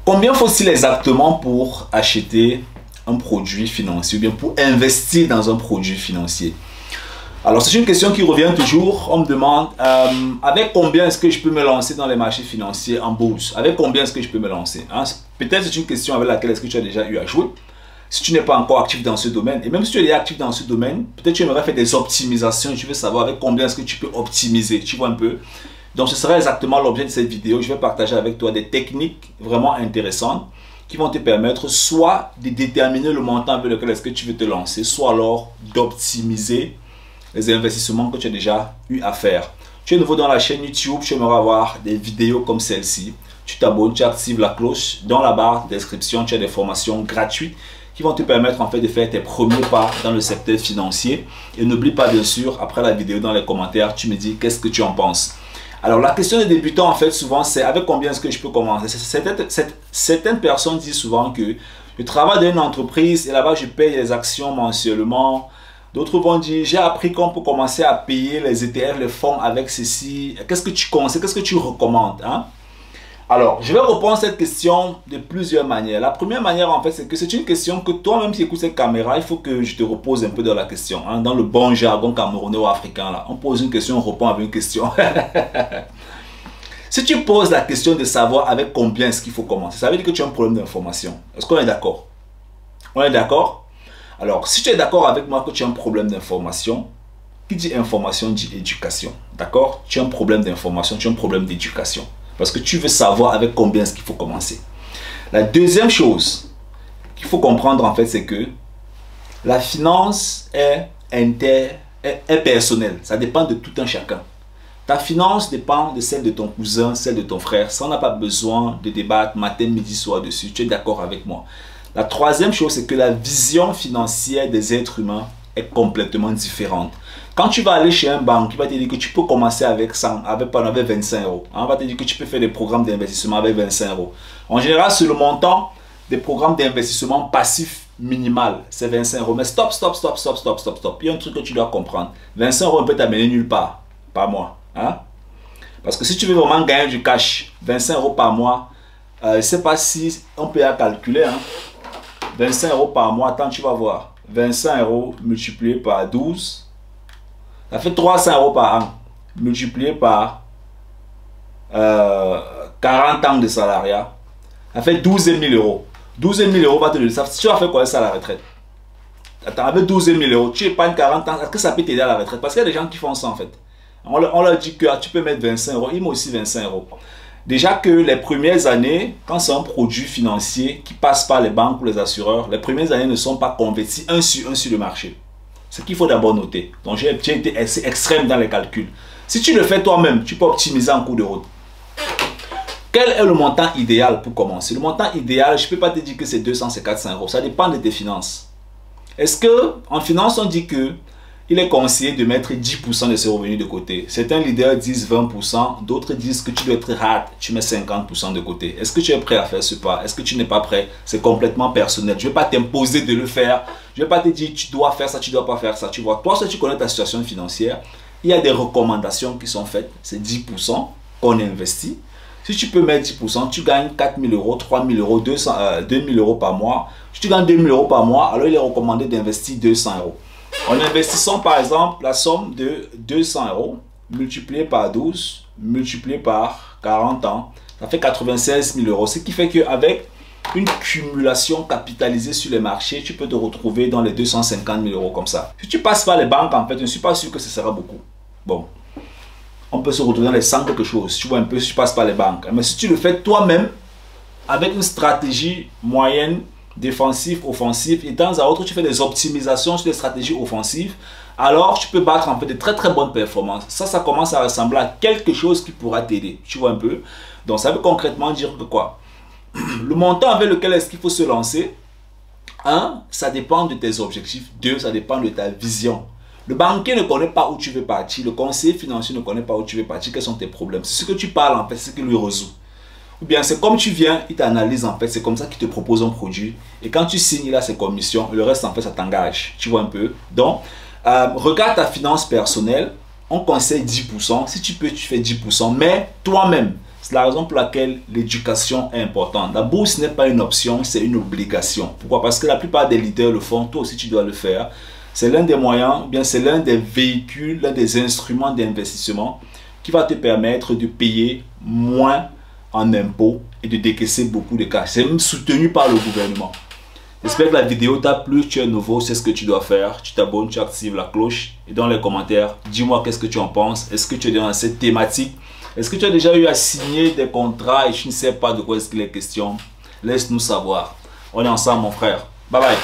Combien faut-il exactement pour acheter un produit financier ou bien pour investir dans un produit financier? Alors, c'est une question qui revient toujours. On me demande avec combien est-ce que je peux me lancer dans les marchés financiers en bourse? Avec combien est-ce que je peux me lancer? Hein? Peut-être c'est une question avec laquelle est-ce que tu as déjà eu à jouer. Si tu n'es pas encore actif dans ce domaine, et même si tu es déjà actif dans ce domaine, peut-être tu aimerais faire des optimisations et tu veux savoir avec combien est-ce que tu peux optimiser. Tu vois un peu? Donc, ce sera exactement l'objet de cette vidéo. Je vais partager avec toi des techniques vraiment intéressantes qui vont te permettre soit de déterminer le montant avec lequel est-ce que tu veux te lancer, soit alors d'optimiser les investissements que tu as déjà eu à faire. Tu es nouveau dans la chaîne YouTube, tu aimerais avoir des vidéos comme celle-ci. Tu t'abonnes, tu actives la cloche. Dans la barre de description, tu as des formations gratuites qui vont te permettre en fait de faire tes premiers pas dans le secteur financier. Et n'oublie pas bien sûr, après la vidéo, dans les commentaires, tu me dis qu'est-ce que tu en penses. Alors la question des débutants en fait souvent c'est avec combien est-ce que je peux commencer. Certaines personnes disent souvent que je travaille dans une entreprise et là-bas je paye les actions mensuellement. D'autres vont dire j'ai appris qu'on peut commencer à payer les ETF, les fonds avec ceci. Qu'est-ce que tu conseilles, qu'est-ce que tu recommandes, hein? Alors, je vais répondre à cette question de plusieurs manières. La première manière, en fait, c'est que c'est une question que toi-même, si tu écoutes cette caméra, il faut que je te repose un peu dans la question. Hein, dans le bon jargon camerounais ou africain, là. On pose une question, on répond avec une question. Si tu poses la question de savoir avec combien est-ce qu'il faut commencer, ça veut dire que tu as un problème d'information. Est-ce qu'on est d'accord? On est d'accord? Alors, si tu es d'accord avec moi que tu as un problème d'information, qui dit information dit éducation. D'accord? Tu as un problème d'information, tu as un problème d'éducation. Parce que tu veux savoir avec combien est-ce qu'il faut commencer. La deuxième chose qu'il faut comprendre en fait, c'est que la finance est personnelle. Ça dépend de tout un chacun. Ta finance dépend de celle de ton cousin, celle de ton frère. Ça, on n'a pas besoin de débattre matin, midi, soir dessus. Tu es d'accord avec moi? La troisième chose, c'est que la vision financière des êtres humains est complètement différente. Quand tu vas aller chez un banque, il va te dire que tu peux commencer avec 100, avec 25 euros. On va te dire que tu peux faire des programmes d'investissement avec 25 euros. En général, sur le montant des programmes d'investissement passifs minimal, c'est 25 euros. Mais stop. Il y a un truc que tu dois comprendre. 25 euros peut t'amener nulle part, par mois. Hein? Parce que si tu veux vraiment gagner du cash, 25 euros par mois, je ne sais pas si on peut calculer. Hein? 25 euros par mois, attends, tu vas voir. 25 euros multiplié par 12. Ça fait 300 euros par an, multiplié par 40 ans de salariat. Ça fait 12 000 euros. 12 000 euros va te donner ça. Tu vas faire quoi ça à la retraite? Attends, avec 12 000 euros, tu épargnes 40 ans. Est-ce que ça peut t'aider à la retraite? Parce qu'il y a des gens qui font ça en fait. On leur dit que tu peux mettre 25 euros, ils mettent aussi 25 euros. Déjà que les premières années, quand c'est un produit financier qui passe par les banques ou les assureurs, les premières années ne sont pas converties un sur le marché. Ce qu'il faut d'abord noter. Donc, j'ai été extrême dans les calculs. Si tu le fais toi-même, tu peux optimiser en cours de route. Quel est le montant idéal pour commencer? Le montant idéal, je ne peux pas te dire que c'est 200, c'est 400 euros. Ça dépend de tes finances. Est-ce que, en finance, on dit que il est conseillé de mettre 10% de ses revenus de côté? Certains leaders disent 20%, d'autres disent que tu dois être hard, tu mets 50% de côté. Est-ce que tu es prêt à faire ce pas? Est-ce que tu n'es pas prêt? C'est complètement personnel. Je ne vais pas t'imposer de le faire. Je ne vais pas te dire tu dois faire ça, tu ne dois pas faire ça. Tu vois, toi, si tu connais ta situation financière, il y a des recommandations qui sont faites. C'est 10% qu'on investit. Si tu peux mettre 10%, tu gagnes 4 000 euros, 3 000 euros, 2 000 euros par mois. Si tu gagnes 2 000 euros par mois, alors il est recommandé d'investir 200 euros. En investissant par exemple la somme de 200 euros multiplié par 12, multiplié par 40 ans, ça fait 96 000 euros. Ce qui fait qu'avec une cumulation capitalisée sur les marchés, tu peux te retrouver dans les 250 000 euros comme ça. Si tu passes par les banques, en fait, je ne suis pas sûr que ce sera beaucoup. Bon, on peut se retrouver dans les 100 quelque chose. Tu vois un peu si tu passes par les banques. Mais si tu le fais toi-même, avec une stratégie moyenne, défensif, offensif, et de temps à autre, tu fais des optimisations sur les stratégies offensives, alors tu peux battre en fait de très bonnes performances. Ça commence à ressembler à quelque chose qui pourra t'aider. Tu vois un peu? Donc, ça veut concrètement dire que quoi? Le montant avec lequel est-ce qu'il faut se lancer? 1, ça dépend de tes objectifs. 2, ça dépend de ta vision. Le banquier ne connaît pas où tu veux partir. Le conseiller financier ne connaît pas où tu veux partir. Quels sont tes problèmes? C'est ce que tu parles en fait, c'est ce qu'il lui résout. Ou bien c'est comme tu viens, il t'analyse en fait, c'est comme ça qu'il te propose un produit. Et quand tu signes, il a ses commissions. Le reste en fait, ça t'engage. Tu vois un peu? Donc, regarde ta finance personnelle. On conseille 10%. Si tu peux, tu fais 10%. Mais toi-même, C'est la raison pour laquelle l'éducation est importante. La bourse n'est pas une option, c'est une obligation. Pourquoi? Parce que la plupart des leaders le font, toi aussi tu dois le faire. C'est l'un des moyens, bien c'est l'un des véhicules, l'un des instruments d'investissement qui va te permettre de payer moins en impôts et de décaisser beaucoup de cash. C'est même soutenu par le gouvernement. J'espère que la vidéo t'a plu, tu es nouveau, c'est ce que tu dois faire. Tu t'abonnes, tu actives la cloche et dans les commentaires, dis-moi qu'est-ce que tu en penses. Est-ce que tu es dans cette thématique? Est-ce que tu as déjà eu à signer des contrats et tu ne sais pas de quoi est-ce qu'il est question? Laisse-nous savoir. On est ensemble mon frère. Bye bye.